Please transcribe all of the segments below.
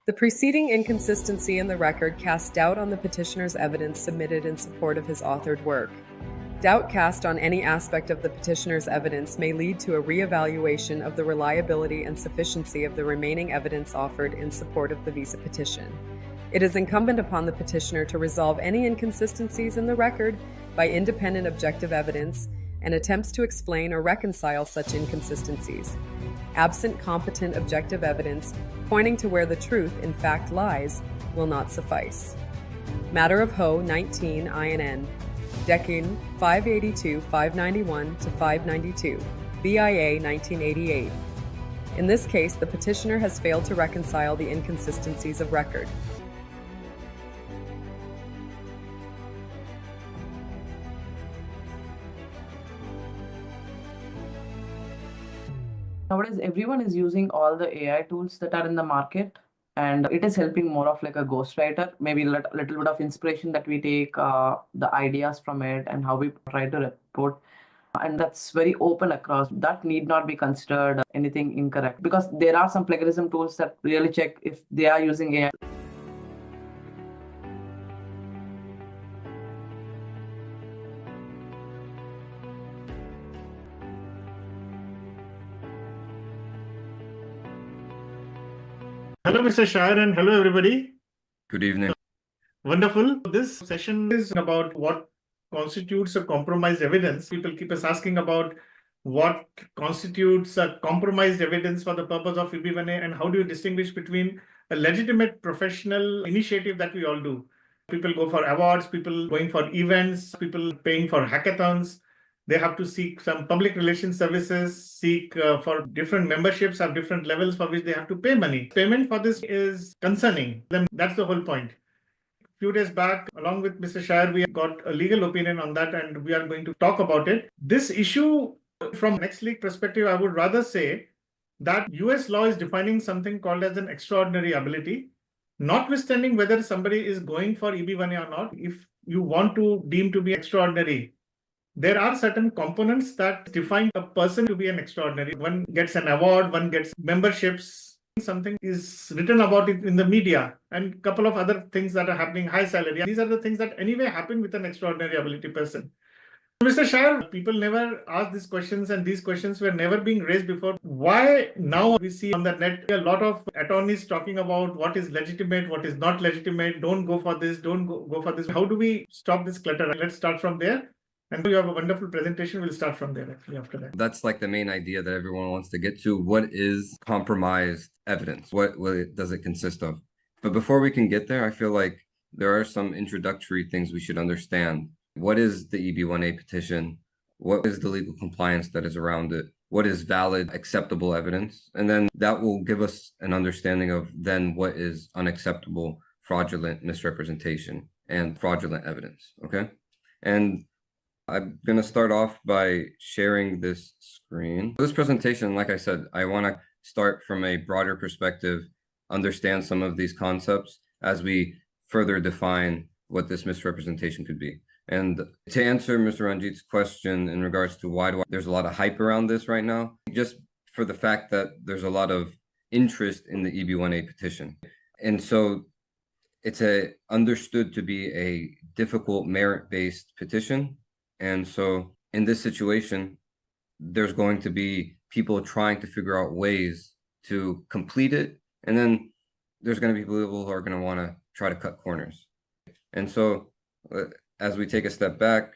The preceding inconsistency in the record casts doubt on the petitioner's evidence submitted in support of his authored work. Doubt cast on any aspect of the petitioner's evidence may lead to a re-evaluation of the reliability and sufficiency of the remaining evidence offered in support of the visa petition. It is incumbent upon the petitioner to resolve any inconsistencies in the record by independent objective evidence and attempts to explain or reconcile such inconsistencies. Absent competent objective evidence pointing to where the truth in fact lies will not suffice. Matter of Ho 19 INN, Decking 582, 591 to 592, BIA 1988. In this case, the petitioner has failed to reconcile the inconsistencies of record. Nowadays, everyone is using all the AI tools that are in the market, and it is helping more of like a ghostwriter, maybe a little bit of inspiration that we take the ideas from it and how we try to report. And that's very open across. That need not be considered anything incorrect, because there are some plagiarism tools that really check if they are using AI. Hello, Mr. Shair, and hello, everybody. Good evening. Wonderful. This session is about what constitutes a compromised evidence. People keep us asking about what constitutes a compromised evidence for the purpose of EB1A, and how do you distinguish between a legitimate professional initiative that we all do. People go for awards, people going for events, people paying for hackathons. They have to seek some public relations services, seek for different memberships, have different levels for which they have to pay money. Payment for this is concerning. Then that's the whole point. A few days back, along with Mr. Shair, we got a legal opinion on that, and we are going to talk about it. This issue, from next league perspective, I would rather say that US law is defining something called as an extraordinary ability. Notwithstanding whether somebody is going for EB1A or not, if you want to deem to be extraordinary, there are certain components that define a person to be an extraordinary. One gets an award, one gets memberships, something is written about it in the media, and a couple of other things that are happening, high salary. These are the things that anyway happen with an extraordinary ability person. Mr. Shair, people never ask these questions, and these questions were never being raised before. Why now we see on the net a lot of attorneys talking about what is legitimate, what is not legitimate, don't go for this, don't go for this. How do we stop this clutter? Let's start from there. And you have a wonderful presentation. We'll start from there actually after that. That's like the main idea that everyone wants to get to. What is compromised evidence? What does it consist of? But before we can get there, I feel like there are some introductory things we should understand. What is the EB1A petition? What is the legal compliance that is around it? What is valid, acceptable evidence? And then that will give us an understanding of then what is unacceptable, fraudulent misrepresentation and fraudulent evidence, okay? And I'm going to start off by sharing this screen. This presentation, like I said, I want to start from a broader perspective, understand some of these concepts as we further define what this misrepresentation could be. And to answer Mr. Ranjeet's question in regards to why there's a lot of hype around this right now, just for the fact that there's a lot of interest in the EB1A petition. And so it's understood to be a difficult merit-based petition. And so in this situation, there's going to be people trying to figure out ways to complete it. And then there's going to be people who are going to want to try to cut corners. And so as we take a step back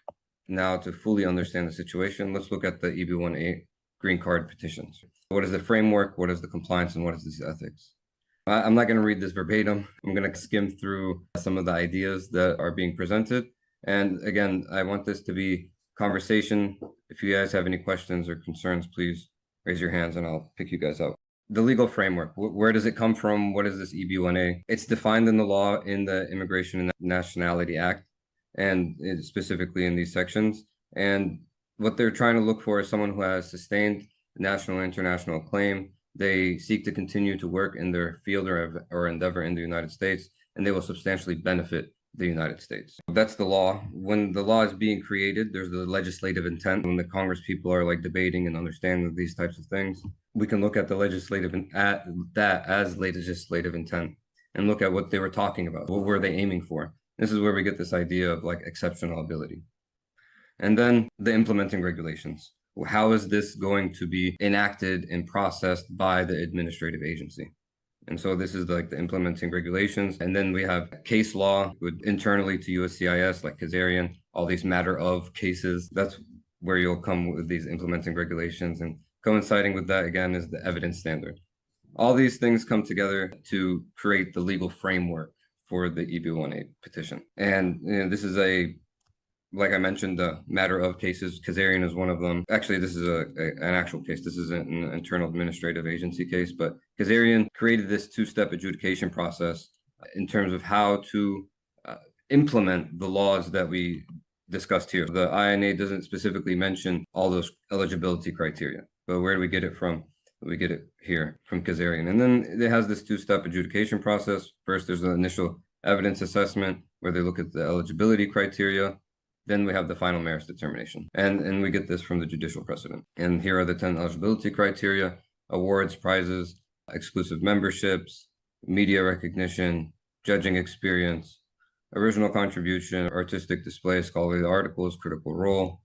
now to fully understand the situation, let's look at the EB1A green card petitions. What is the framework? What is the compliance? And what is this ethics? I'm not going to read this verbatim. I'm going to skim through some of the ideas that are being presented. And again, I want this to be conversation. If you guys have any questions or concerns, please raise your hands and I'll pick you guys up. The legal framework, where does it come from? What is this EB1A? It's defined in the law in the Immigration and Nationality Act, and specifically in these sections. And what they're trying to look for is someone who has sustained national and international claim. They seek to continue to work in their field or endeavor in the United States, and they will substantially benefit the United States. That's the law. When the law is being created, there's the legislative intent. When the Congress people are like debating and understanding these types of things, we can look at the legislative at that as legislative intent. and look at what they were talking about. What were they aiming for? This is where we get this idea of like exceptional ability. And then the implementing regulations. How is this going to be enacted and processed by the administrative agency? And so this is like the implementing regulations. And then we have case law internally to USCIS, like Kazarian, all these matter of cases. That's where you'll come with these implementing regulations. And coinciding with that, again, is the evidence standard. All these things come together to create the legal framework for the EB1A petition. And this is like I mentioned, the matter of cases. Kazarian is one of them. Actually, this is an actual case. This is an internal administrative agency case, but Kazarian created this two-step adjudication process in terms of how to implement the laws that we discussed here. The INA doesn't specifically mention all those eligibility criteria, but where do we get it from? We get it here from Kazarian. And then it has this two-step adjudication process. First, there's an initial evidence assessment where they look at the eligibility criteria. Then we have the final merits determination. And we get this from the judicial precedent. And here are the 10 eligibility criteria: awards, prizes, exclusive memberships, media recognition, judging experience, original contribution, artistic display, scholarly articles, critical role,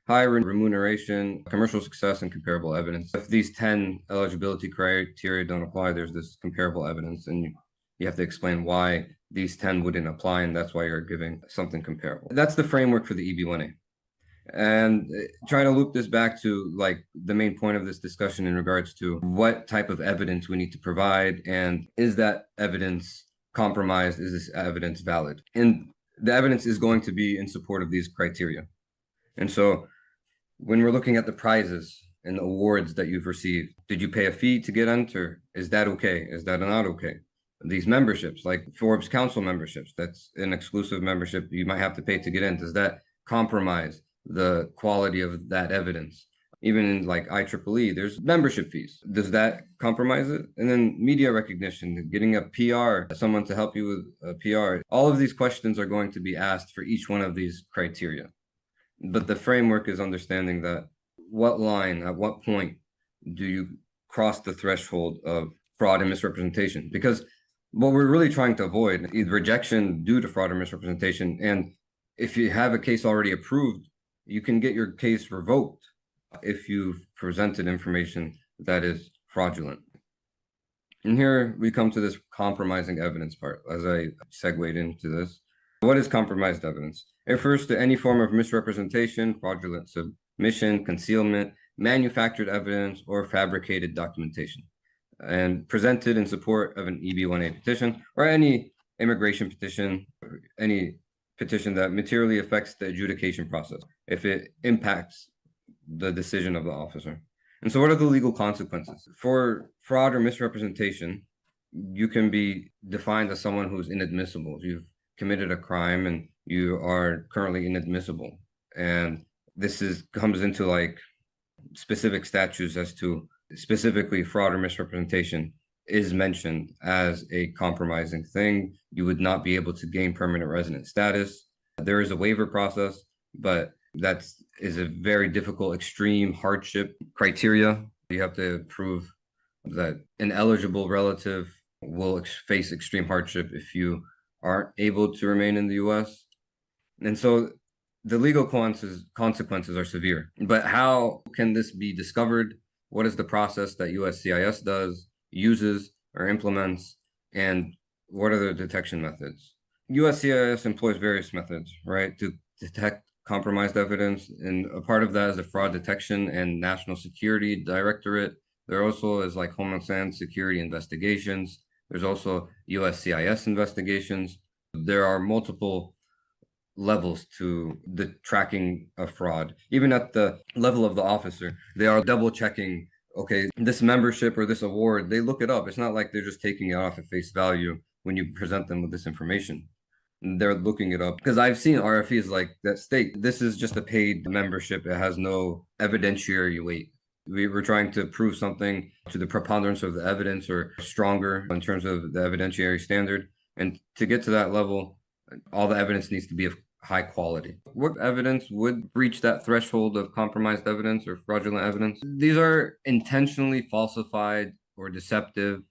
high remuneration, commercial success, and comparable evidence. If these 10 eligibility criteria don't apply, there's this comparable evidence, and you have to explain why these 10 wouldn't apply, and that's why you're giving something comparable. That's the framework for the EB1A. And trying to loop this back to like the main point of this discussion in regards to what type of evidence we need to provide, and is that evidence compromised? Is this evidence valid? And the evidence is going to be in support of these criteria. And so when we're looking at the prizes and the awards that you've received, did you pay a fee to get enter? Is that okay? Is that not okay? These memberships, like Forbes Council memberships, that's an exclusive membership you might have to pay to get in. Does that compromise the quality of that evidence? Even in like IEEE, there's membership fees. Does that compromise it? And then media recognition, getting a PR, someone to help you with a PR. All of these questions are going to be asked for each one of these criteria. But the framework is understanding that what line, at what point do you cross the threshold of fraud and misrepresentation? Because what we're really trying to avoid is rejection due to fraud or misrepresentation. And if you have a case already approved, you can get your case revoked if you've presented information that is fraudulent. And here we come to this compromising evidence part, as I segued into this. What is compromised evidence? It refers to any form of misrepresentation, fraudulent submission, concealment, manufactured evidence, or fabricated documentation, and presented in support of an EB1A petition or any immigration petition, any petition that materially affects the adjudication process if it impacts the decision of the officer. And so what are the legal consequences? For fraud or misrepresentation, you can be defined as someone who's inadmissible. You've committed a crime and you are currently inadmissible. And this comes into like specific statutes as to specifically fraud or misrepresentation is mentioned as a compromising thing. You would not be able to gain permanent resident status. There is a waiver process, but that is a very difficult, extreme hardship criteria. You have to prove that an eligible relative will face extreme hardship if you aren't able to remain in the US. And so the legal consequences are severe. But how can this be discovered? What is the process that USCIS does, uses, or implements? And what are the detection methods? USCIS employs various methods, right, to detect compromised evidence. And a part of that is the Fraud Detection and National Security Directorate. There also is like Homeland Security investigations. There's also USCIS investigations. There are multiple levels to the tracking of fraud. Even at the level of the officer, they are double checking, okay, this membership or this award, they look it up. It's not like they're just taking it off at face value when you present them with this information. They're looking it up, because I've seen RFEs like that state, this is just a paid membership. It has no evidentiary weight. We were trying to prove something to the preponderance of the evidence or stronger in terms of the evidentiary standard. And to get to that level, all the evidence needs to be of high quality. What evidence would reach that threshold of compromised evidence or fraudulent evidence? These are intentionally falsified or deceptive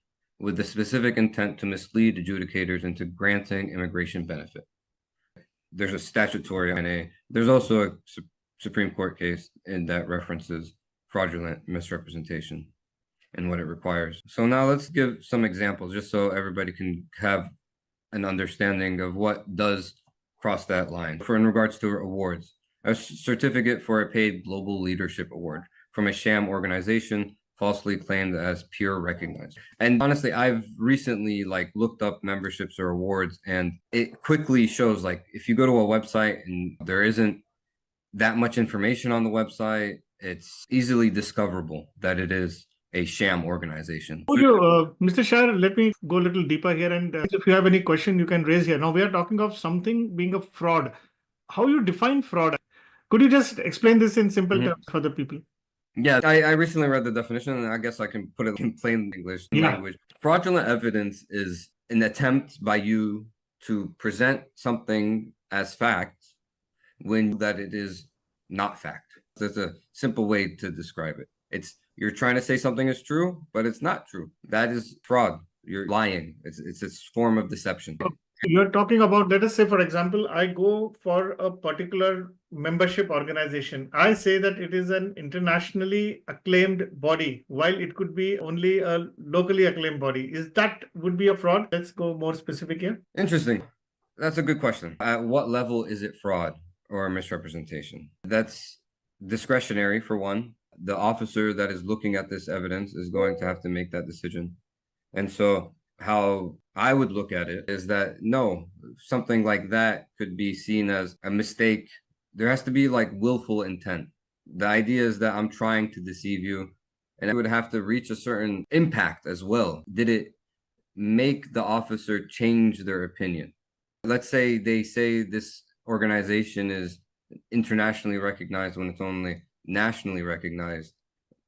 with the specific intent to mislead adjudicators into granting immigration benefit. There's a statutory INA. There's also a Supreme Court case in that references fraudulent misrepresentation and what it requires. So now let's give some examples just so everybody can have an understanding of what does cross that line. For in regards to awards, a certificate for a paid global leadership award from a sham organization falsely claimed as peer recognized. And honestly, I've recently looked up memberships or awards, and it quickly shows if you go to a website and there isn't that much information on the website, it's easily discoverable that it is a sham organization. Mr. Shair, let me go a little deeper here, and if you have any question, you can raise here. Now we are talking of something being a fraud. How you define fraud? Could you just explain this in simple terms for the people? Yeah, I recently read the definition, and I guess I can put it in plain English language. Fraudulent evidence is an attempt by you to present something as fact when that it is not fact. There's a simple way to describe it. You're trying to say something is true, but it's not true. That is fraud. You're lying. It's a form of deception. You're talking about, let us say, for example, I go for a particular membership organization. I say that it is an internationally acclaimed body, while it could be only a locally acclaimed body. Would be a fraud? Let's go more specific here. Interesting. That's a good question. At what level is it fraud or misrepresentation? That's discretionary for one. The officer that is looking at this evidence is going to have to make that decision. And so how I would look at it is that no, something like that could be seen as a mistake. There has to be willful intent. The idea is that I'm trying to deceive you, and it would have to reach a certain impact as well. Did it make the officer change their opinion? Let's say they say this organization is internationally recognized when it's only nationally recognized.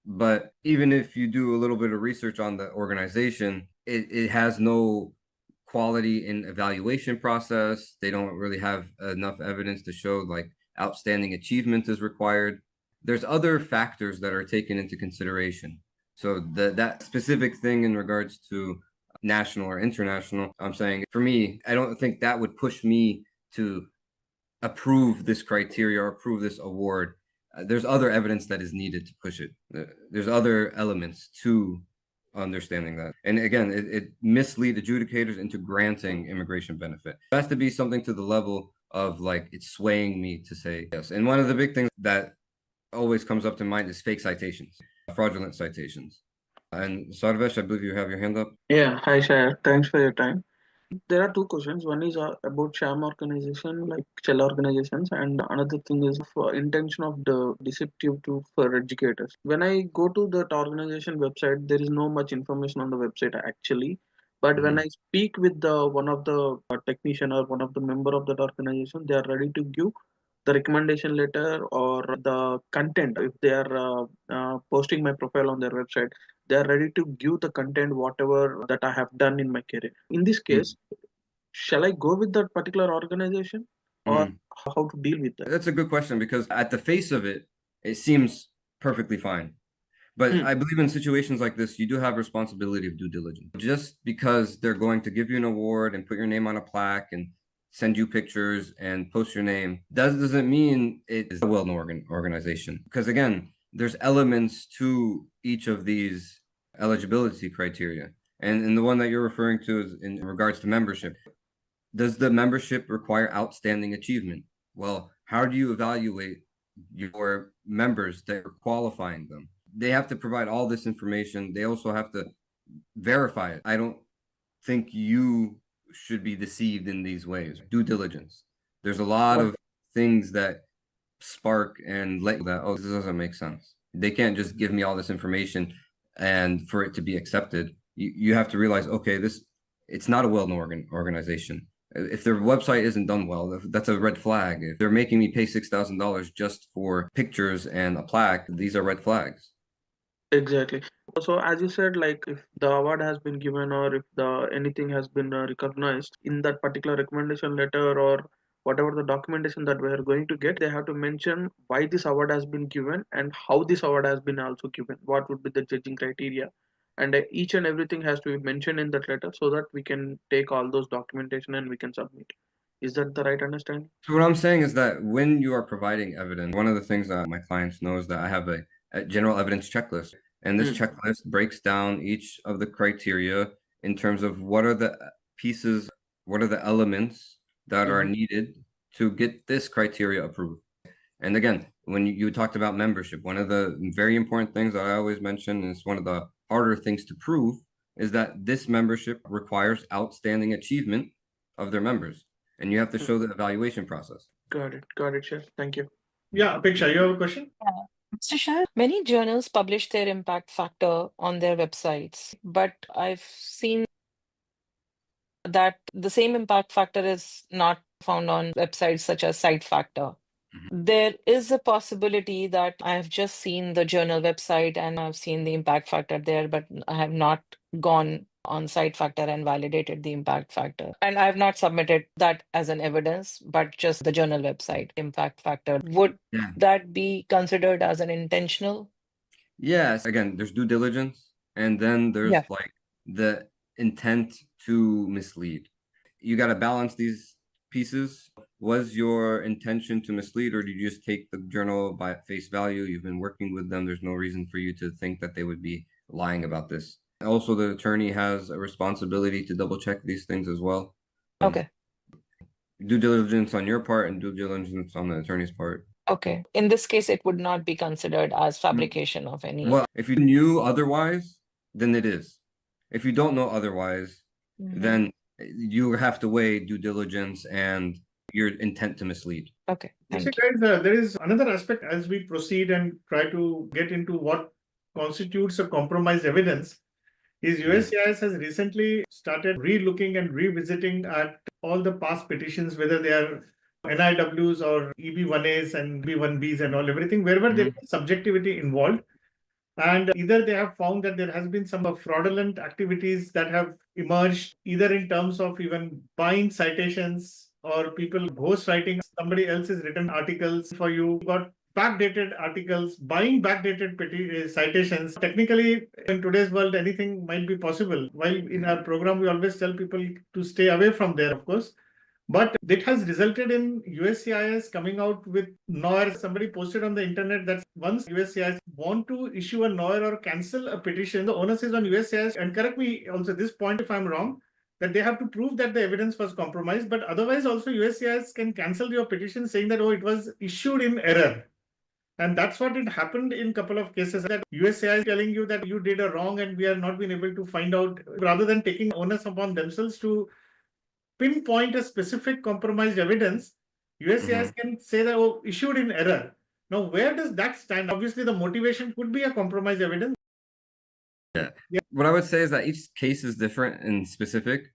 But even if you do a little bit of research on the organization, it has no quality in evaluation process. They don't really have enough evidence to show outstanding achievement is required. There's other factors that are taken into consideration. So that specific thing in regards to national or international, I'm saying for me, I don't think that would push me to approve this criteria or approve this award. There's other evidence that is needed to push it. There's other elements to understanding that. And again, it mislead adjudicators into granting immigration benefit. It has to be something to the level of it's swaying me to say yes. And one of the big things that always comes up to mind is fake citations, fraudulent citations. And Sarvesh, I believe you have your hand up. Yeah, hi Shair. Thanks for your time. There are two questions. One is about sham organization, like shell organizations, and another thing is for intention of the deceptive for educators. When I go to that organization website, there is no much information on the website actually. But when I speak with one of the technician or one of the member of that organization, they are ready to give the recommendation letter or the content. If they are posting my profile on their website, they are ready to give the content whatever that I have done in my career. In this case, shall I go with that particular organization or how to deal with that? That's a good question, because at the face of it, it seems perfectly fine. But I believe in situations like this, you do have responsibility of due diligence. Just because they're going to give you an award and put your name on a plaque and send you pictures and post your name, that doesn't mean it is a well-known organization. Because again, there's elements to each of these eligibility criteria. And the one that you're referring to is in regards to membership. Does the membership require outstanding achievement? Well, how do you evaluate your members that are qualifying them? They have to provide all this information. They also have to verify it. I don't think you should be deceived in these ways. Due diligence. There's a lot of things that spark and let that, oh, this doesn't make sense. They can't just give me all this information and for it to be accepted. You have to realize, okay, it's not a well-known organization. If their website isn't done well, that's a red flag. If they're making me pay $6,000 just for pictures and a plaque, these are red flags. Exactly. So as you said, if the award has been given or if anything has been recognized in that particular recommendation letter or whatever the documentation that we are going to get, they have to mention why this award has been given and how this award has been also given. What would be the judging criteria? and each and everything has to be mentioned in that letter so that we can take all those documentation and we can submit. Is that the right understanding? So what I'm saying is that when you are providing evidence, one of the things that my clients know is that I have a general evidence checklist, and this checklist breaks down each of the criteria in terms of what are the pieces, what are the elements that are needed to get this criteria approved. And again, when you talked about membership, one of the very important things that I always mention, and it's one of the harder things to prove, is that this membership requires outstanding achievement of their members. And you have to show the evaluation process. Got it, Shair. Thank you. Yeah, Apeksha, you have a question? Mr. Shair, many journals publish their impact factor on their websites, but I've seen that the same impact factor is not found on websites such as Cite Factor. There is a possibility that I have just seen the journal website and I've seen the impact factor there, but I have not gone on Cite Factor and validated the impact factor. And I have not submitted that as an evidence, but just the journal website impact factor. Would that be considered as an intentional? Yes. Again, there's due diligence, and then there's like the intent to mislead. You got to balance these pieces. Was your intention to mislead, or did you just take the journal by face value? You've been working with them. There's no reason for you to think that they would be lying about this. Also, the attorney has a responsibility to double check these things as well. Okay. Due diligence on your part and due diligence on the attorney's part. Okay. In this case, it would not be considered as fabrication of any. Well, if you knew otherwise, then it is. If you don't know otherwise, then you have to weigh due diligence and your intent to mislead. Okay. Thank you. Guys, there is another aspect as we proceed and try to get into what constitutes a compromised evidence. Is USCIS has recently started re-looking and revisiting at all the past petitions, whether they are NIWs or EB1As and EB1Bs and all, everything, wherever there is subjectivity involved. And either they have found that there has been some fraudulent activities that have emerged, either in terms of even buying citations or people ghostwriting somebody else's written articles for you, got backdated articles, buying backdated citations. Technically, in today's world, anything might be possible. While in our program, we always tell people to stay away from there, of course. But it has resulted in USCIS coming out with NOIR. Somebody posted on the internet that once USCIS want to issue a NOIR or cancel a petition, the onus is on USCIS, and correct me also this point if I'm wrong, that they have to prove that the evidence was compromised. But otherwise also USCIS can cancel your petition saying that, oh, it was issued in error. And that's what it happened in a couple of cases, that USCIS is telling you that you did a wrong and we are not been able to find out, rather than taking onus upon themselves to pinpoint a specific compromised evidence. USCIS can say that, oh, issued in error. Now, where does that stand? Obviously, the motivation could be a compromised evidence. Yeah. What I would say is that each case is different and specific.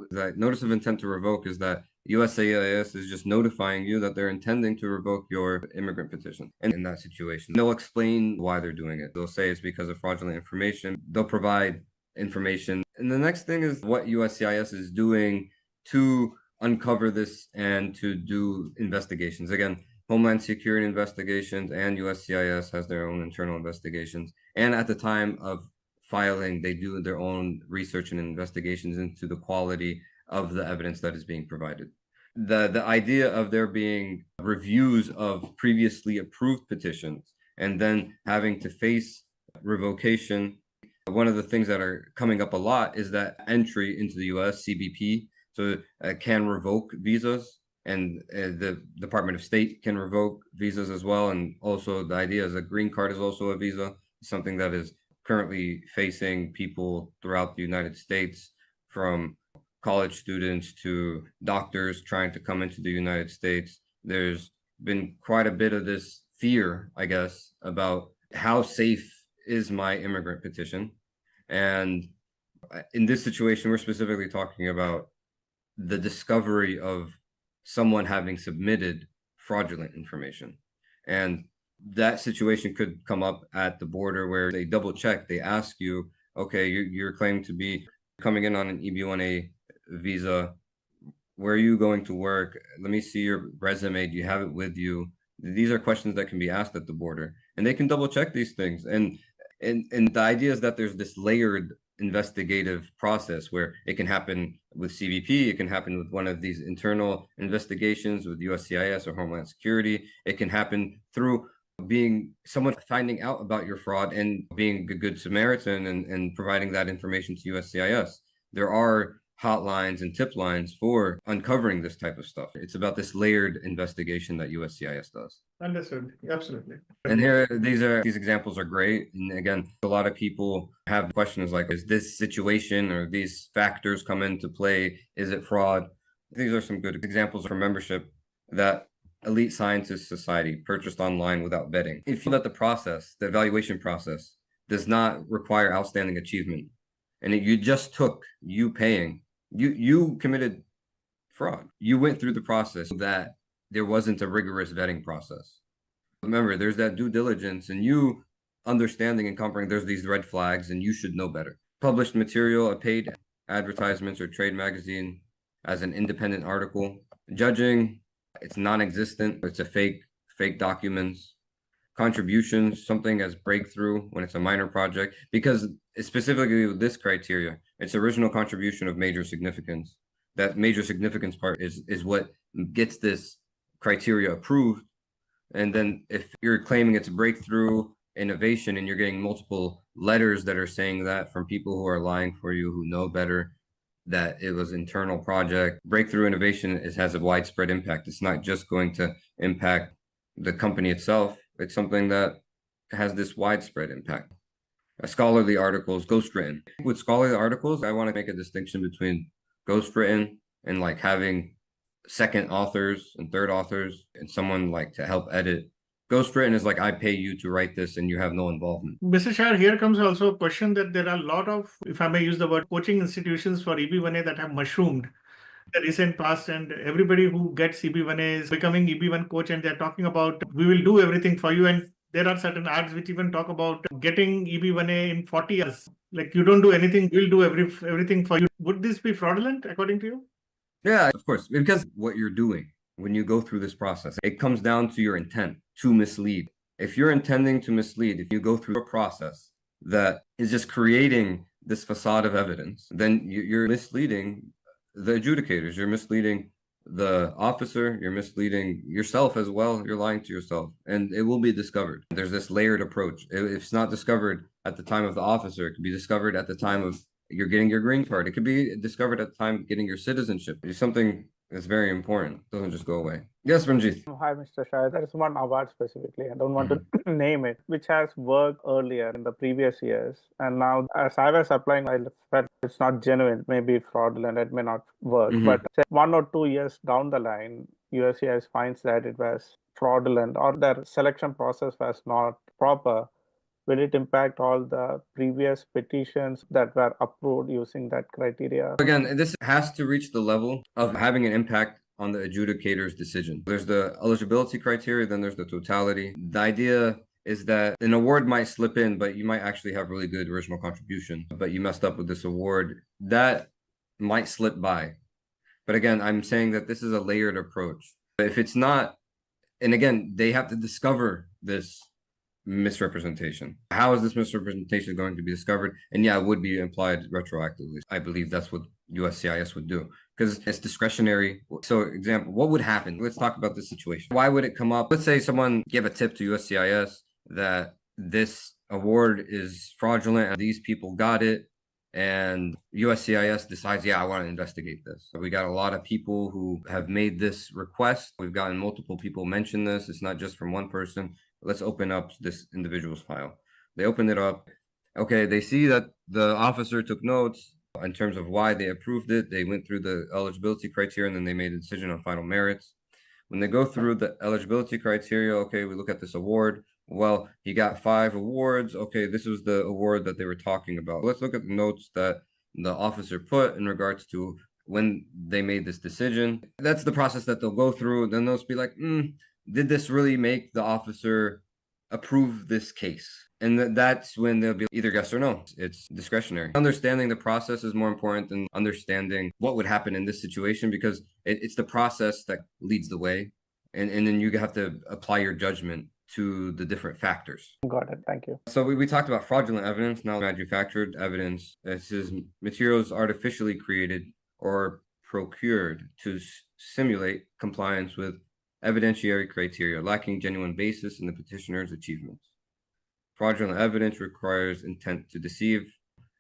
That notice of intent to revoke is that USCIS is just notifying you that they're intending to revoke your immigrant petition. And in that situation, they'll explain why they're doing it. They'll say it's because of fraudulent information. They'll provide information. And the next thing is what USCIS is doing to uncover this and to do investigations. Again, Homeland Security investigations and USCIS has their own internal investigations. And at the time of filing, they do their own research and investigations into the quality of the evidence that is being provided. The idea of there being reviews of previously approved petitions and then having to face revocation. One of the things that are coming up a lot is that entry into the US, CBP, so can revoke visas, and the Department of State can revoke visas as well. And also the idea is a green card is also a visa, something that is currently facing people throughout the United States, from college students to doctors trying to come into the United States. There's been quite a bit of this fear, I guess, about how safe is my immigrant petition. And in this situation, we're specifically talking about the discovery of someone having submitted fraudulent information. And that situation could come up at the border where they double check. They ask you, okay, you're claiming to be coming in on an EB1A visa. Where are you going to work? Let me see your resume. Do you have it with you? These are questions that can be asked at the border, and they can double check these things. And And the idea is that there's this layered investigative process where it can happen with CBP, it can happen with one of these internal investigations with USCIS or Homeland Security. It can happen through being someone finding out about your fraud and being a good Samaritan and providing that information to USCIS. There are hotlines and tip lines for uncovering this type of stuff. It's about this layered investigation that USCIS does. Understood. Absolutely. And here, these examples are great. And again, a lot of people have questions like, is this situation or these factors come into play? Is it fraud? These are some good examples for membership that Elite Scientist Society purchased online without vetting. If you let the evaluation process does not require outstanding achievement, and you just took you paying, you committed fraud. You went through the process that there wasn't a rigorous vetting process. Remember, there's that due diligence and you understanding and comprehending there's these red flags and you should know better. Published material, a paid advertisements or trade magazine as an independent article. Judging, it's non-existent. It's a fake documents. Contributions, something as breakthrough when it's a minor project, because specifically with this criteria, it's original contribution of major significance. That major significance part is what gets this criteria approved. And then if you're claiming it's a breakthrough innovation and you're getting multiple letters that are saying that from people who are lying for you, who know better, that it was internal project, breakthrough innovation has a widespread impact. It's not just going to impact the company itself. It's something that has this widespread impact. Scholarly articles, ghostwritten. With scholarly articles, I want to make a distinction between ghostwritten and like having second authors and third authors and someone like to help edit. Ghostwritten is like, I pay you to write this and you have no involvement. Mr. Shair, here comes also a question that there are a lot of, if I may use the word, coaching institutions for EB1A that have mushroomed the recent past, and everybody who gets EB1A is becoming EB1 coach, and they're talking about, we will do everything for you. And there are certain ads which even talk about getting EB1A in 40 hours. Like, you don't do anything, we'll do everything for you. Would this be fraudulent according to you? Yeah, of course, because what you're doing when you go through this process, it comes down to your intent to mislead. If you're intending to mislead, if you go through a process that is just creating this facade of evidence, then you're misleading the adjudicators, you're misleading the officer, you're misleading yourself as well, you're lying to yourself, and it will be discovered. There's this layered approach. If it's not discovered at the time of the officer, it could be discovered at the time of you're getting your green card. It could be discovered at the time of getting your citizenship. It's something that's very important. It doesn't just go away. Yes, Ranjeet. Hi, Mr. Shair. There is one award specifically, I don't want to name it, which has worked earlier in the previous years. And now, as I was applying, I felt it's not genuine, maybe fraudulent, it may not work. But say 1 or 2 years down the line, USCIS finds that it was fraudulent or their selection process was not proper. Will it impact all the previous petitions that were approved using that criteria? Again, this has to reach the level of having an impact on the adjudicator's decision. There's the eligibility criteria, then there's the totality. The idea is that an award might slip in, but you might actually have really good original contribution, but you messed up with this award. That might slip by. But again, I'm saying that this is a layered approach. If it's not, and again, they have to discover this misrepresentation. How is this misrepresentation going to be discovered? And yeah, it would be applied retroactively. I believe that's what USCIS would do because it's discretionary. So example, what would happen? Let's talk about this situation. Why would it come up? Let's say someone gave a tip to USCIS that this award is fraudulent and these people got it, and USCIS decides, yeah, I want to investigate this. So we got a lot of people who have made this request. We've gotten multiple people mention this. It's not just from one person. Let's open up this individual's file. They open it up. Okay, they see that the officer took notes in terms of why they approved it. They went through the eligibility criteria and then they made a decision on final merits. When they go through the eligibility criteria, okay, we look at this award. Well, he got 5 awards. Okay, this was the award that they were talking about. Let's look at the notes that the officer put in regards to when they made this decision. That's the process that they'll go through. Then they'll be like, did this really make the officer approve this case? And that's when they'll be either yes or no. It's discretionary. Understanding the process is more important than understanding what would happen in this situation, because it's the process that leads the way. And then you have to apply your judgment to the different factors. Got it. Thank you. So we talked about fraudulent evidence, now manufactured evidence. It says materials artificially created or procured to simulate compliance with evidentiary criteria, lacking genuine basis in the petitioner's achievements. Fraudulent evidence requires intent to deceive.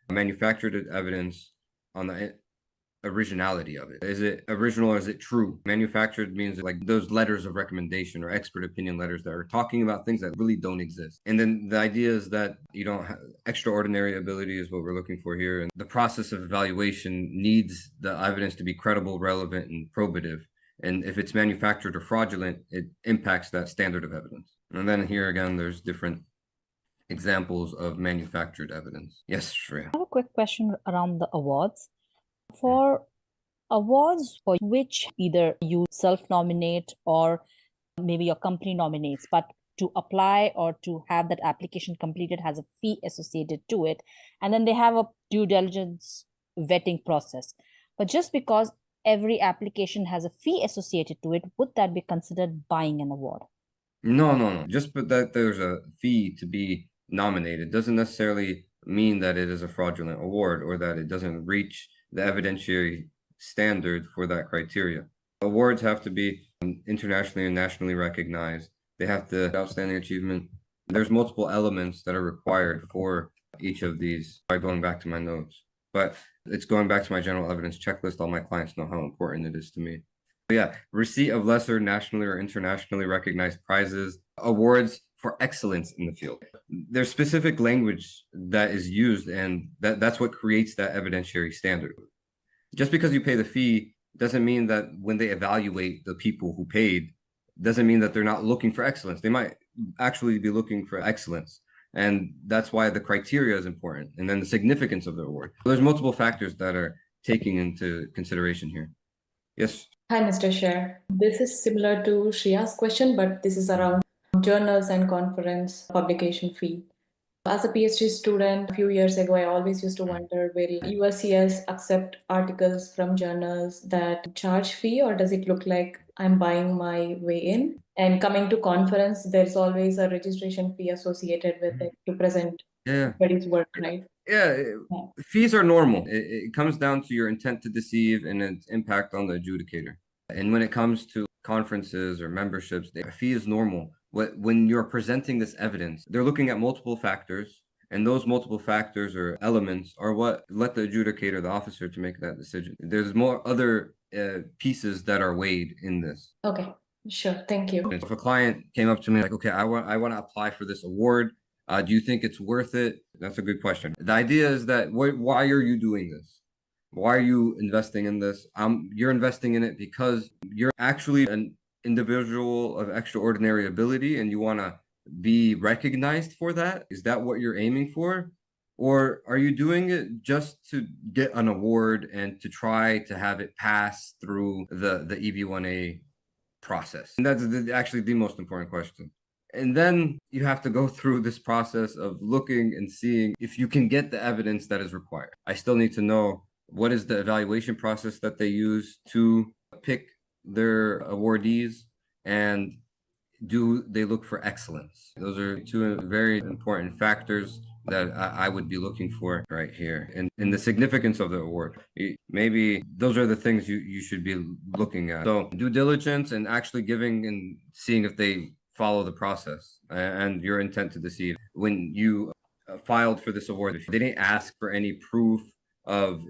Manufactured evidence on the originality of it. Is it original or is it true? Manufactured means like those letters of recommendation or expert opinion letters that are talking about things that really don't exist. And then the idea is that you don't have extraordinary ability is what we're looking for here. And the process of evaluation needs the evidence to be credible, relevant, and probative. And if it's manufactured or fraudulent, it impacts that standard of evidence. And then here again, there's different examples of manufactured evidence. Yes, Shriya. I have a quick question around the awards. For awards for which either you self-nominate or maybe your company nominates, but to apply or to have that application completed has a fee associated to it, and then they have a due diligence vetting process. But just because every application has a fee associated to it, would that be considered buying an award? No. Just that there's a fee to be nominated doesn't necessarily mean that it is a fraudulent award or that it doesn't reach the evidentiary standard for that criteria. Awards have to be internationally and nationally recognized. They have to outstanding achievement. There's multiple elements that are required for each of these by going back to my notes. But it's going back to my general evidence checklist. All my clients know how important it is to me. But yeah, receipt of lesser nationally or internationally recognized prizes, awards for excellence in the field. There's specific language that is used, and that's what creates that evidentiary standard. Just because you pay the fee doesn't mean that when they evaluate the people who paid, doesn't mean that they're not looking for excellence. They might actually be looking for excellence. And that's why the criteria is important. And then the significance of the award. There's multiple factors that are taken into consideration here. Yes. Hi, Mr. Shair. This is similar to Shriya's question, but this is around journals and conference publication fee. As a PhD student, a few years ago, I always used to wonder, will USCS accept articles from journals that charge fee, or does it look like I'm buying my way in? And coming to conference, there's always a registration fee associated with it to present everybody's work, right? Yeah, fees are normal. It comes down to your intent to deceive and its impact on the adjudicator. And when it comes to conferences or memberships, the fee is normal. When you're presenting this evidence, they're looking at multiple factors, and those multiple factors or elements are what let the adjudicator, the officer, to make that decision. There's more other pieces that are weighed in this. Okay, sure. Thank you. If a client came up to me like, okay, I want to apply for this award. Do you think it's worth it? That's a good question. The idea is that why are you doing this? Why are you investing in this? You're investing in it because you're actually an individual of extraordinary ability and you want to be recognized for that. Is that what you're aiming for? Or are you doing it just to get an award and to try to have it pass through the EB1A process? And that's actually the most important question. And then you have to go through this process of looking and seeing if you can get the evidence that is required. I still need to know what is the evaluation process that they use to pick their awardees, and do they look for excellence? Those are two very important factors that I would be looking for right here. And the significance of the award. Maybe those are the things you should be looking at. So due diligence and actually giving and seeing if they follow the process and your intent to deceive. When you filed for this award, if they didn't ask for any proof of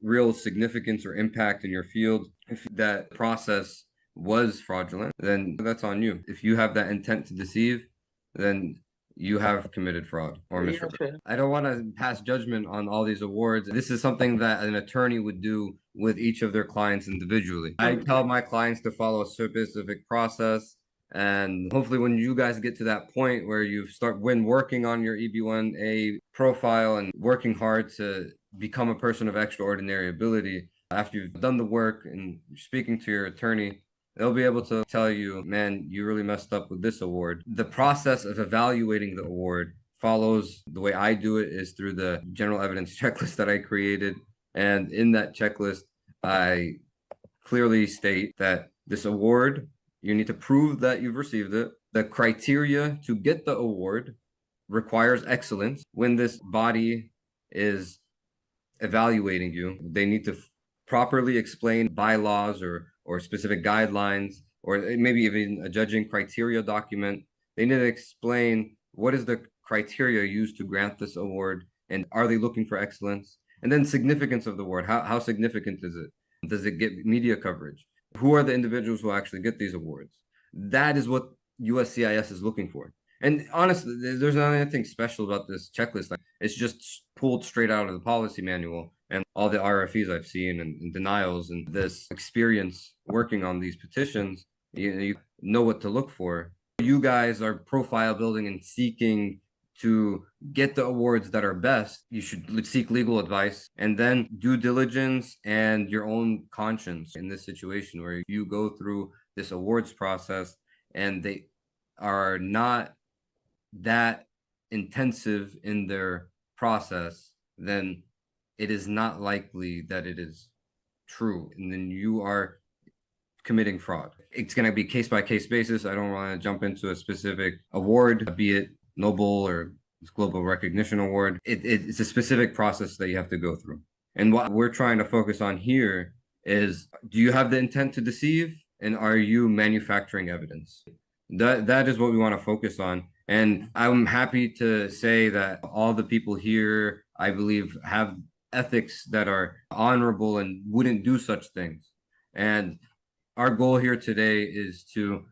real significance or impact in your field, if that process was fraudulent, then that's on you. If you have that intent to deceive, then you have committed fraud or misrepresentation. I don't want to pass judgment on all these awards. This is something that an attorney would do with each of their clients individually. I tell my clients to follow a specific process. And hopefully when you guys get to that point where you start working on your EB1A profile and working hard to become a person of extraordinary ability, after you've done the work and speaking to your attorney, they'll be able to tell you, man, you really messed up with this award. The process of evaluating the award follows the way I do it is through the general evidence checklist that I created. And in that checklist, I clearly state that this award, you need to prove that you've received it, The criteria to get the award requires excellence. When this body is evaluating you, they need to properly explain bylaws or specific guidelines, or maybe even a judging criteria document. They need to explain what is the criteria used to grant this award, and are they looking for excellence? And then significance of the award. How significant is it? Does it get media coverage? Who are the individuals who actually get these awards? That is what USCIS is looking for. And honestly, there's not anything special about this checklist. It's just pulled straight out of the policy manual, and all the RFEs I've seen and denials and this experience working on these petitions, you know what to look for. You guys are profile building and seeking to get the awards that are best. You should seek legal advice, and then due diligence and your own conscience in this situation where you go through this awards process and they are not that intensive in their process, then it is not likely that it is true, and then you are committing fraud. It's going to be case by case basis. I don't want to jump into a specific award, be it Nobel or Global Recognition Award. It's a specific process that you have to go through. And what we're trying to focus on here is, do you have the intent to deceive, and are you manufacturing evidence? That is what we want to focus on. And I'm happy to say that all the people here, I believe, have ethics that are honorable and wouldn't do such things. And our goal here today is to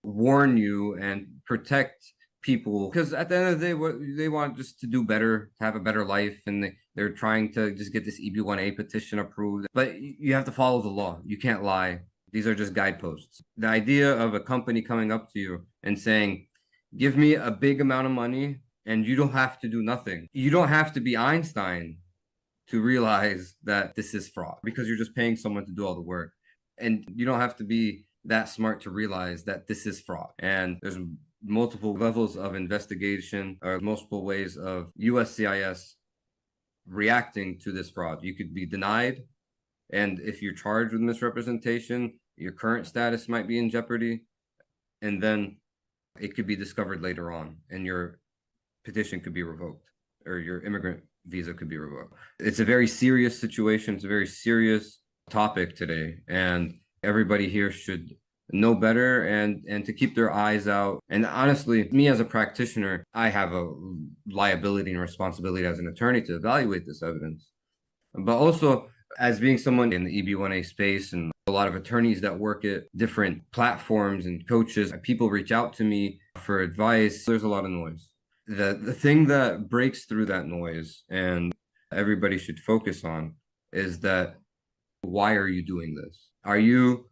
warn you and protect people, because at the end of the day, what they want just to do better, to have a better life, and they're trying to just get this EB1A petition approved. But you have to follow the law. You can't lie. These are just guideposts. The idea of a company coming up to you and saying, give me a big amount of money and you don't have to do nothing. You don't have to be Einstein to realize that this is fraud, because you're just paying someone to do all the work. And you don't have to be that smart to realize that this is fraud. And there's multiple levels of investigation, or multiple ways of USCIS reacting to this fraud. You could be denied, and if you're charged with misrepresentation, your current status might be in jeopardy, and then it could be discovered later on, and your petition could be revoked, or your immigrant visa could be revoked. It's a very serious situation. It's a very serious topic today, and everybody here should know better and to keep their eyes out. And honestly, me as a practitioner, I have a liability and responsibility as an attorney to evaluate this evidence. But also, as being someone in the EB1A space, and a lot of attorneys that work at different platforms and coaches, people reach out to me for advice. There's a lot of noise. The thing that breaks through that noise, and everybody should focus on, is that, why are you doing this? Are you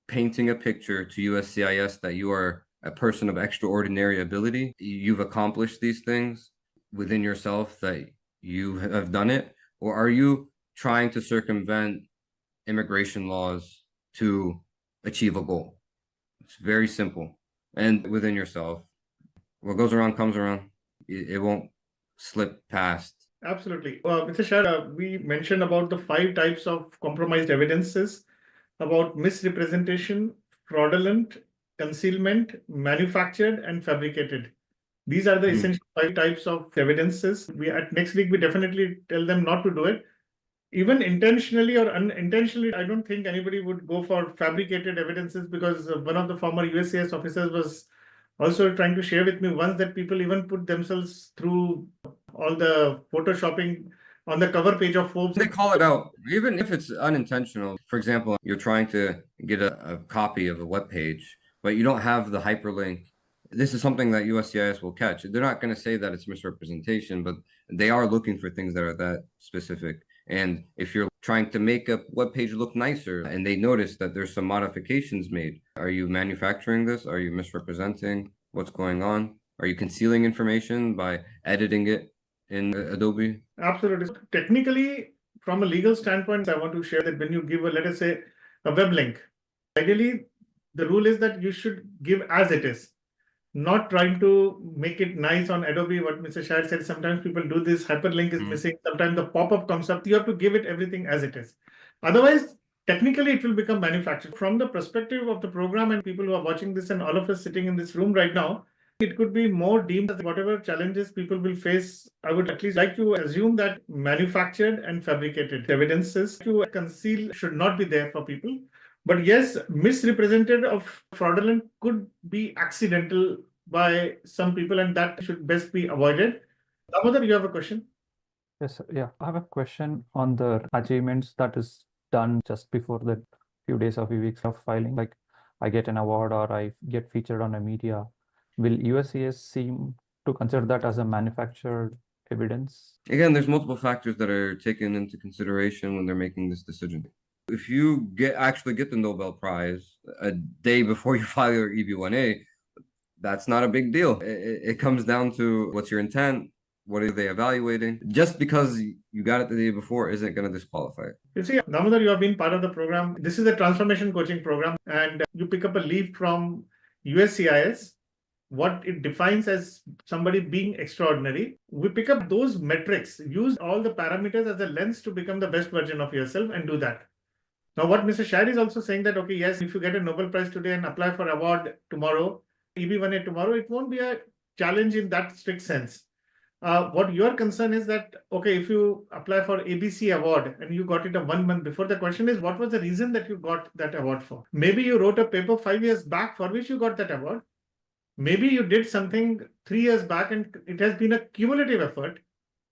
painting a picture to USCIS that you are a person of extraordinary ability? You've accomplished these things within yourself, that you have done it? Or are you trying to circumvent immigration laws to achieve a goal? It's very simple. And within yourself, what goes around comes around. It won't slip past. Absolutely. Mr. Shair, we mentioned about the 5 types of compromised evidences, about misrepresentation, fraudulent, concealment, manufactured, and fabricated. These are the essential 5 types of evidences. Next week, we definitely tell them not to do it. Even intentionally or unintentionally, I don't think anybody would go for fabricated evidences, because one of the former USCIS officers was also trying to share with me once that people even put themselves through all the photoshopping on the cover page of Forbes. They call it out, even if it's unintentional. For example, you're trying to get a copy of a web page, but you don't have the hyperlink. This is something that USCIS will catch. They're not going to say that it's misrepresentation, but they are looking for things that are that specific. And if you're trying to make a web page look nicer and they notice that there's some modifications made, are you manufacturing this? Are you misrepresenting what's going on? Are you concealing information by editing it in Adobe? Absolutely. Technically, from a legal standpoint, I want to share that when you give let us say, a web link, ideally, the rule is that you should give as it is, not trying to make it nice on Adobe. What Mr. Shair said, sometimes people do this, hyperlink is missing, sometimes the pop-up comes up. You have to give it everything as it is. Otherwise, technically it will become manufactured. From the perspective of the program and people who are watching this and all of us sitting in this room right now, it could be more deemed that whatever challenges people will face, I would at least like to assume that manufactured and fabricated evidences to conceal should not be there for people. But yes, misrepresented of fraudulent could be accidental by some people, and that should best be avoided. Damodar, you have a question? Yes, sir. Yeah, I have a question on the achievements that is done just before the few days or few weeks of filing. Like I get an award or I get featured on a media. Will USCIS seem to consider that as a manufactured evidence? Again, there's multiple factors that are taken into consideration when they're making this decision. If you actually get the Nobel Prize a day before you file your EB1A, that's not a big deal. It comes down to what's your intent, what are they evaluating? Just because you got it the day before isn't going to disqualify it. You see, Damodar, you have been part of the program. This is a transformation coaching program, and you pick up a leaf from USCIS, what it defines as somebody being extraordinary. We pick up those metrics, use all the parameters as a lens to become the best version of yourself and do that. Now, what Mr. Shair is also saying that, okay, yes, if you get a Nobel Prize today and apply for award tomorrow, EB1A tomorrow, it won't be a challenge in that strict sense. What your concern is that, okay, if you apply for ABC award and you got it a 1 month before, the question is, what was the reason that you got that award for? Maybe you wrote a paper 5 years back for which you got that award. Maybe you did something 3 years back and it has been a cumulative effort.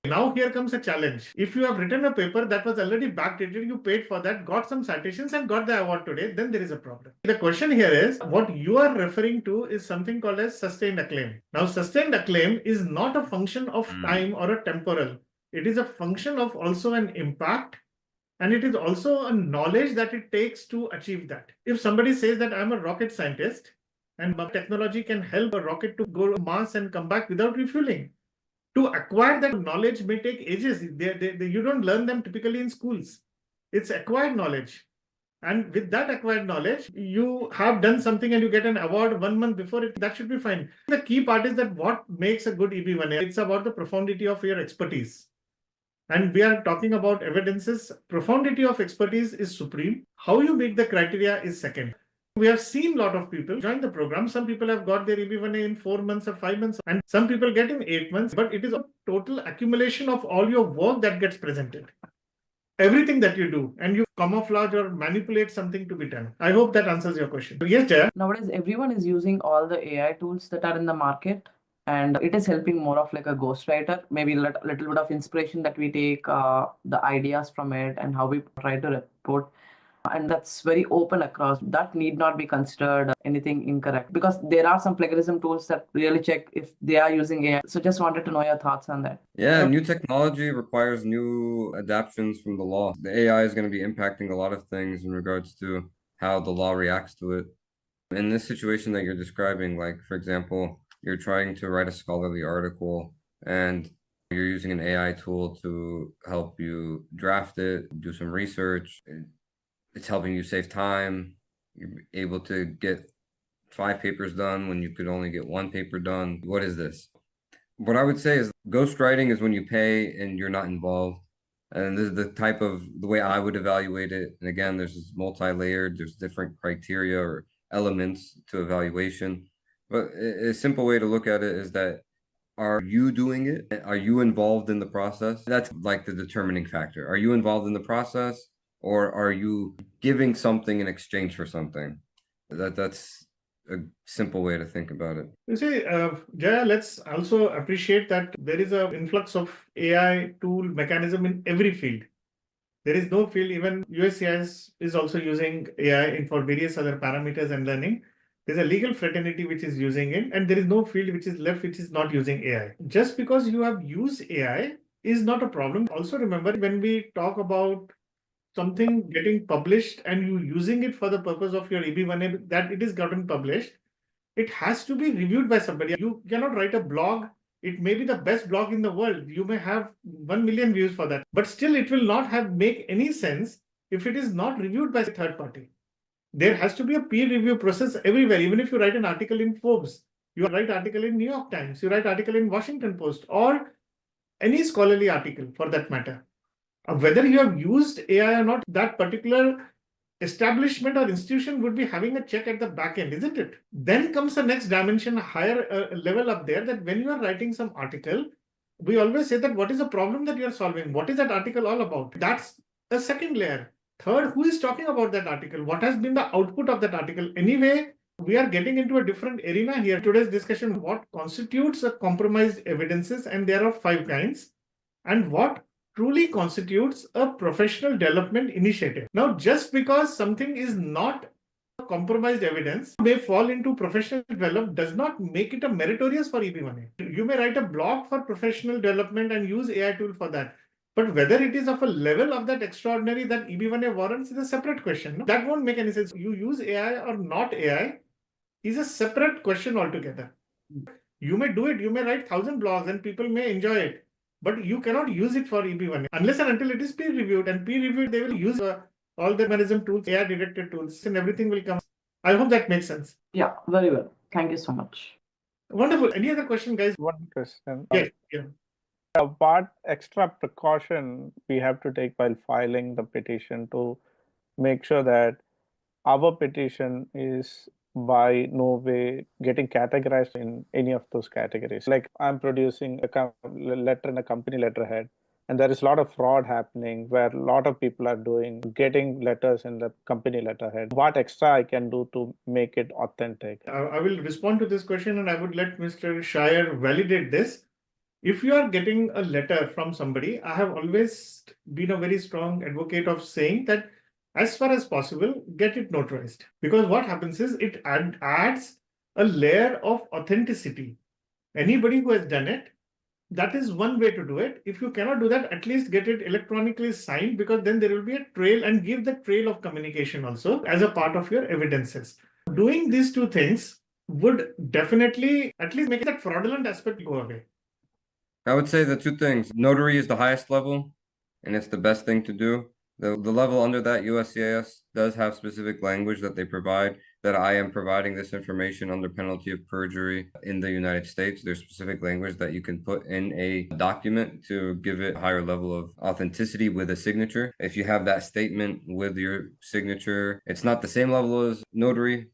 Now here comes a challenge. If you have written a paper that was already backdated, you paid for that, got some citations and got the award today, then there is a problem. The question here is, what you are referring to is something called as sustained acclaim. Now, sustained acclaim is not a function of time or a temporal. It is a function of also an impact, and it is also a knowledge that it takes to achieve that. If somebody says that I'm a rocket scientist and my technology can help a rocket to go to Mars and come back without refueling, to acquire that knowledge may take ages. You don't learn them typically in schools. It's acquired knowledge. And with that acquired knowledge, you have done something and you get an award 1 month before it. That should be fine. The key part is that what makes a good EB1A? It's about the profundity of your expertise. And we are talking about evidences. Profundity of expertise is supreme. How you make the criteria is second. We have seen a lot of people join the program. Some people have got their EB1A in 4 months or 5 months, and some people get in 8 months, but it is a total accumulation of all your work that gets presented. Everything that you do, and you camouflage or manipulate something to be done. I hope that answers your question. Yes, Jaya? Nowadays, everyone is using all the AI tools that are in the market, and it is helping more of like a ghostwriter, maybe a little bit of inspiration that we take the ideas from it and how we try to report. And that's very open across. That need not be considered anything incorrect, because there are some plagiarism tools that really check if they are using AI. So just wanted to know your thoughts on that. Yeah, new technology requires new adaptations from the law. The AI is going to be impacting a lot of things in regards to how the law reacts to it. In this situation that you're describing, like, for example, you're trying to write a scholarly article and you're using an AI tool to help you draft it, do some research. It's helping you save time. You're able to get 5 papers done when you could only get 1 paper done. What is this? What I would say is ghostwriting is when you pay and you're not involved. And this is the way I would evaluate it. And again, there's multi-layered, there's different criteria or elements to evaluation. But a simple way to look at it is that, are you doing it? Are you involved in the process? That's like the determining factor. Are you involved in the process? Or are you giving something in exchange for something? That's a simple way to think about it. You see, Jaya, let's also appreciate that there is an influx of AI tool mechanism in every field. There is no field, even USCIS is also using AI for various other parameters and learning. There's a legal fraternity which is using it, and there is no field which is left which is not using AI. Just because you have used AI is not a problem. Also remember, when we talk about something getting published and you using it for the purpose of your EB1A, that it is gotten published, it has to be reviewed by somebody. You cannot write a blog. It may be the best blog in the world. You may have 1 million views for that, but still it will not make any sense if it is not reviewed by a third party. There has to be a peer review process everywhere. Even if you write an article in Forbes, you write article in New York Times, you write article in Washington Post, or any scholarly article for that matter. Whether you have used AI or not, that particular establishment or institution would be having a check at the back end, isn't it? Then comes the next dimension, higher level up there, that when you are writing some article, we always say that what is the problem that you are solving? What is that article all about? That's a second layer. Third, who is talking about that article? What has been the output of that article? Anyway, we are getting into a different arena here. Today's discussion, what constitutes a compromised evidences, and there are 5 kinds, and what truly constitutes a professional development initiative. Now, just because something is not compromised evidence may fall into professional development does not make it a meritorious for EB1A. You may write a blog for professional development and use AI tool for that. But whether it is of a level of that extraordinary that EB1A warrants is a separate question. No? That won't make any sense. You use AI or not AI is a separate question altogether. You may do it, you may write 1,000 blogs and people may enjoy it, but you cannot use it for EB1A unless and until it is peer reviewed, and peer reviewed they will use all the mechanism tools, AI directed tools, and everything will come. I hope that makes sense. Yeah, very well. Thank you so much. Wonderful. Any other question, guys? One question. Yes. Yeah. What extra precaution we have to take while filing the petition to make sure that our petition is by no way getting categorized in any of those categories? Like I'm producing a letter in a company letterhead, and there is a lot of fraud happening where a lot of people are getting letters in the company letterhead. What extra I can do to make it authentic? I will respond to this question, and I would let Mr. Shair validate this. If you are getting a letter from somebody, I have always been a very strong advocate of saying that as far as possible, get it notarized. Because what happens is it adds a layer of authenticity. Anybody who has done it, that is one way to do it. If you cannot do that, at least get it electronically signed, because then there will be a trail, and give the trail of communication also as a part of your evidences. Doing these 2 things would definitely at least make that fraudulent aspect go away. I would say the 2 things. Notary is the highest level, and it's the best thing to do. The level under that, EB1A does have specific language that they provide, that I am providing this information under penalty of perjury in the United States. There's specific language that you can put in a document to give it a higher level of authenticity with a signature. If you have that statement with your signature, it's not the same level as notary.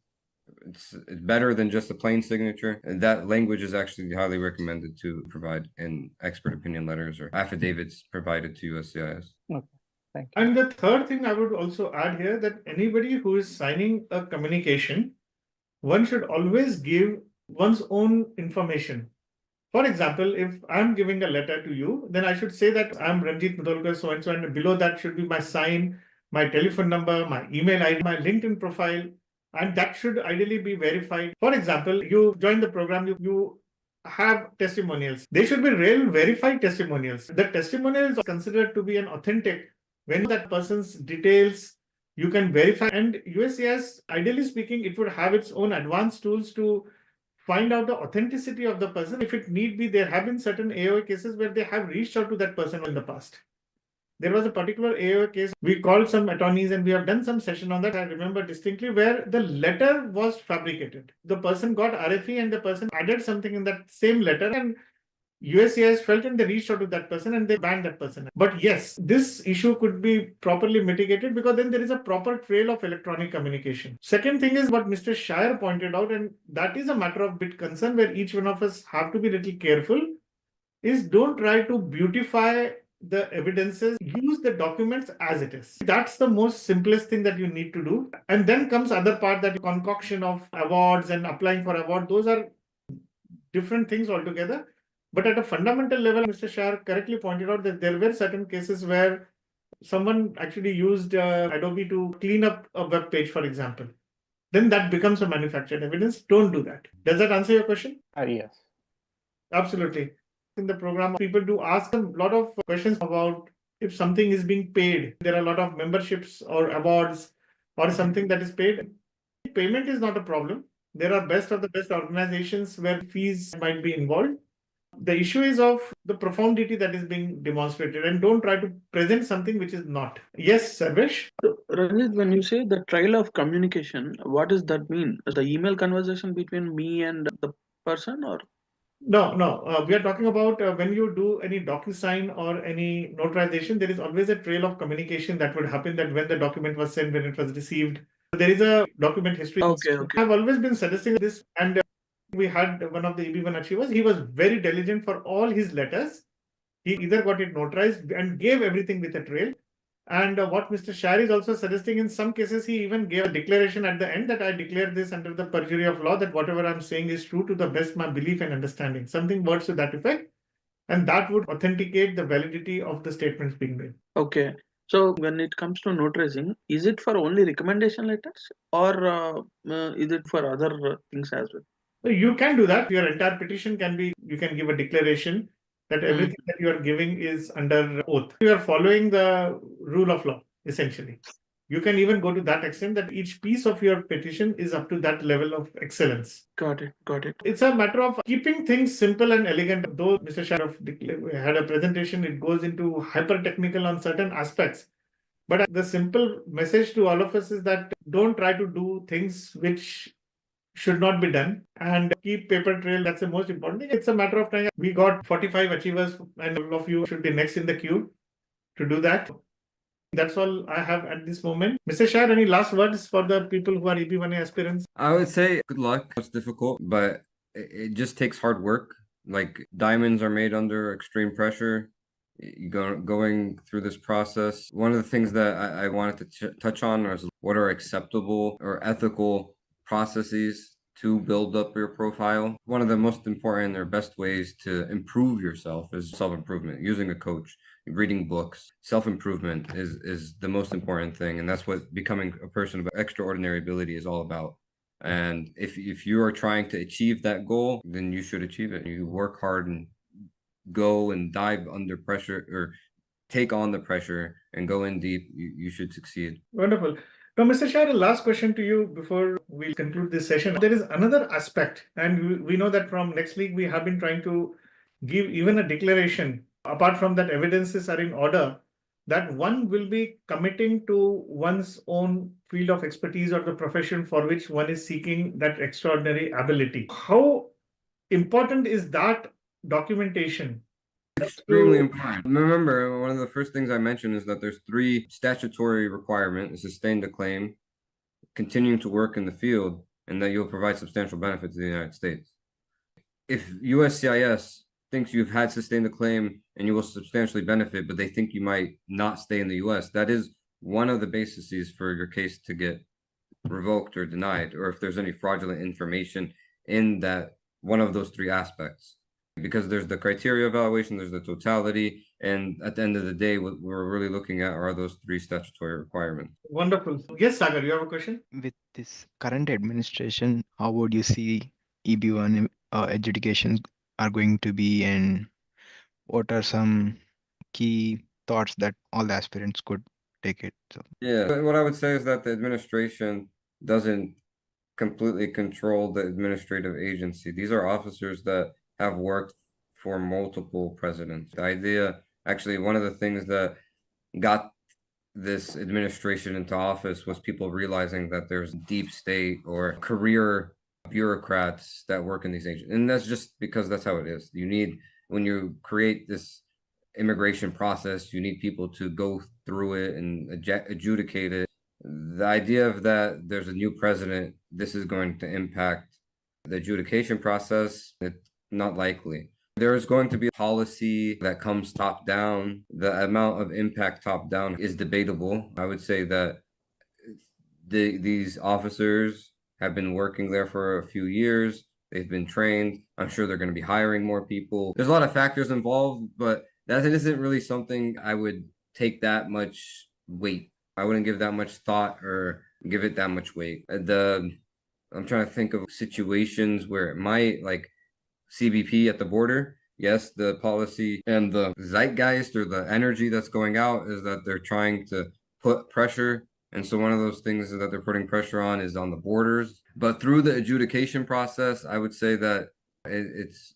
It's better than just a plain signature. And that language is actually highly recommended to provide in expert opinion letters or affidavits provided to EB1A. Okay. Thank you. And the third thing I would also add here, that anybody who is signing a communication, one should always give one's own information. For example, if I'm giving a letter to you, then I should say that I'm Ranjeet Mudholkar, so and so, and below that should be my sign, my telephone number, my email ID, my LinkedIn profile, and that should ideally be verified. For example, you join the program, you have testimonials. They should be real verified testimonials. The testimonials are considered to be an authentic when that person's details you can verify. And EB1A, ideally speaking, it would have its own advanced tools to find out the authenticity of the person. If it need be, there have been certain AOA cases where they have reached out to that person in the past. There was a particular AOA case. We called some attorneys and we have done some session on that. I remember distinctly, where the letter was fabricated. The person got RFE and the person added something in that same letter, and EB1A felt and they reached out to that person and they banned that person. But yes, this issue could be properly mitigated because then there is a proper trail of electronic communication. Second thing is what Mr. Shair pointed out, and that is a matter of bit concern where each one of us have to be a little careful, is don't try to beautify the evidences, use the documents as it is. That's the most simplest thing that you need to do. And then comes other part, that concoction of awards and applying for award. Those are different things altogether. But at a fundamental level, Mr. Shair correctly pointed out that there were certain cases where someone actually used Adobe to clean up a web page, for example. Then that becomes a manufactured evidence. Don't do that. Does that answer your question? Yes. Absolutely. In the program, people do ask a lot of questions about if something is being paid. There are a lot of memberships or awards or something that is paid. Payment is not a problem. There are best of the best organizations where fees might be involved. The issue is of the profundity that is being demonstrated, and don't try to present something which is not. Yes, Sarvesh? So, Ranjit, when you say the trail of communication, what does that mean? Is the email conversation between me and the person, or? No. We are talking about when you do any DocuSign or any notarization, there is always a trail of communication that would happen, that when the document was sent, when it was received. There is a document history. Okay. I've always been suggesting this, and we had one of the EB1 achievers. He was very diligent for all his letters. He either got it notarized and gave everything with a trail. And what Mr. Shair is also suggesting, in some cases, he even gave a declaration at the end that I declare this under the perjury of law, that whatever I'm saying is true to the best of my belief and understanding. Something words to that effect. And that would authenticate the validity of the statements being made. Okay. So when it comes to notarizing, is it for only recommendation letters, or is it for other things as well? So you can do that. Your entire petition can be, you can give a declaration that everything that you are giving is under oath. You are following the rule of law, essentially. You can even go to that extent that each piece of your petition is up to that level of excellence. Got it. It's a matter of keeping things simple and elegant. Though Mr. Shair had a presentation, it goes into hyper technical on certain aspects. But the simple message to all of us is that don't try to do things which should not be done, and keep paper trail. That's the most important thing. It's a matter of time. We got 45 achievers, and all of you should be next in the queue to do that. That's all I have at this moment. Mr. Shair, any last words for the people who are EB1A aspirants? I would say good luck. It's difficult, but it just takes hard work. Like, diamonds are made under extreme pressure. Going through this process. One of the things that I wanted to touch on was what are acceptable or ethical processes to build up your profile. One of the most important or best ways to improve yourself is self-improvement, using a coach, reading books. Self-improvement is the most important thing, and that's what becoming a person of extraordinary ability is all about. And if you are trying to achieve that goal, then you should achieve it. You work hard and go and dive under pressure, or take on the pressure and go in deep, you should succeed. Wonderful. Now, Mr. Shair, last question to you before we conclude this session. There is another aspect, and we know that from next week, we have been trying to give even a declaration, apart from that evidences are in order, that one will be committing to one's own field of expertise or the profession for which one is seeking that extraordinary ability. How important is that documentation? Extremely important. Remember, one of the first things I mentioned is that there's 3 statutory requirements: sustain the claim, continuing to work in the field, and that you'll provide substantial benefit to the United States. If USCIS thinks you've had sustained a claim and you will substantially benefit, but they think you might not stay in the US, that is one of the bases for your case to get revoked or denied, or if there's any fraudulent information in that one of those 3 aspects. Because there's the criteria evaluation, there's the totality, and at the end of the day, what we're really looking at are those 3 statutory requirements. Wonderful. Yes, Sagar, you have a question? With this current administration, how would you see EB1 adjudications are going to be, and what are some key thoughts that all the aspirants could take it? So yeah, what I would say is that the administration doesn't completely control the administrative agency. These are officers that have worked for multiple presidents. The idea, actually, one of the things that got this administration into office was people realizing that there's deep state or career bureaucrats that work in these agencies. And that's just because that's how it is. You need, when you create this immigration process, you need people to go through it and adjudicate it. The idea of that there's a new president, this is going to impact the adjudication process, it's not likely. There is going to be a policy that comes top down. The amount of impact top down is debatable. I would say that these officers have been working there for a few years. They've been trained. I'm sure they're going to be hiring more people. There's a lot of factors involved, but that isn't really something I would take that much weight. I wouldn't give that much thought or give it that much weight. I'm trying to think of situations where it might, like CBP at the border. Yes, the policy and the zeitgeist or the energy that's going out is that they're trying to put pressure. And so one of those things that they're putting pressure on is on the borders. But through the adjudication process, I would say that it's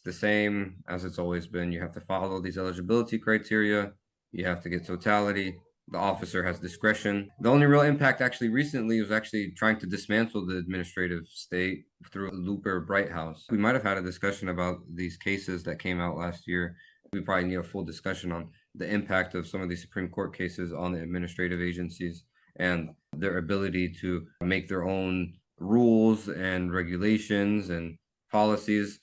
the same as it's always been. You have to follow these eligibility criteria. You have to get totality. the officer has discretion. The only real impact actually recently was actually trying to dismantle the administrative state through Looper Bright House. We might have had a discussion about these cases that came out last year. We probably need a full discussion on the impact of some of these Supreme Court cases on the administrative agencies and their ability to make their own rules and regulations and policies.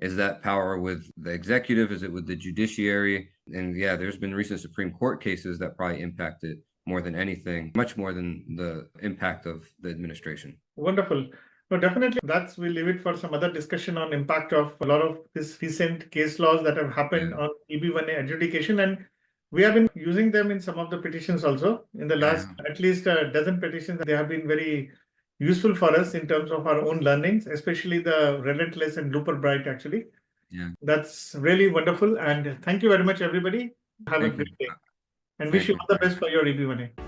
Is that power with the executive? Is it with the judiciary? And yeah, there's been recent Supreme Court cases that probably impacted more than anything, much more than the impact of the administration. Wonderful. No, definitely we'll leave it for some other discussion on impact of a lot of this recent case laws that have happened on EB1A adjudication. And we have been using them in some of the petitions also. In the last at least a dozen petitions, they have been very useful for us in terms of our own learnings, especially the Relentless and Looper Bright actually. Yeah. That's really wonderful. And thank you very much, everybody. Have a great day. And wish you all the best for your EB1A.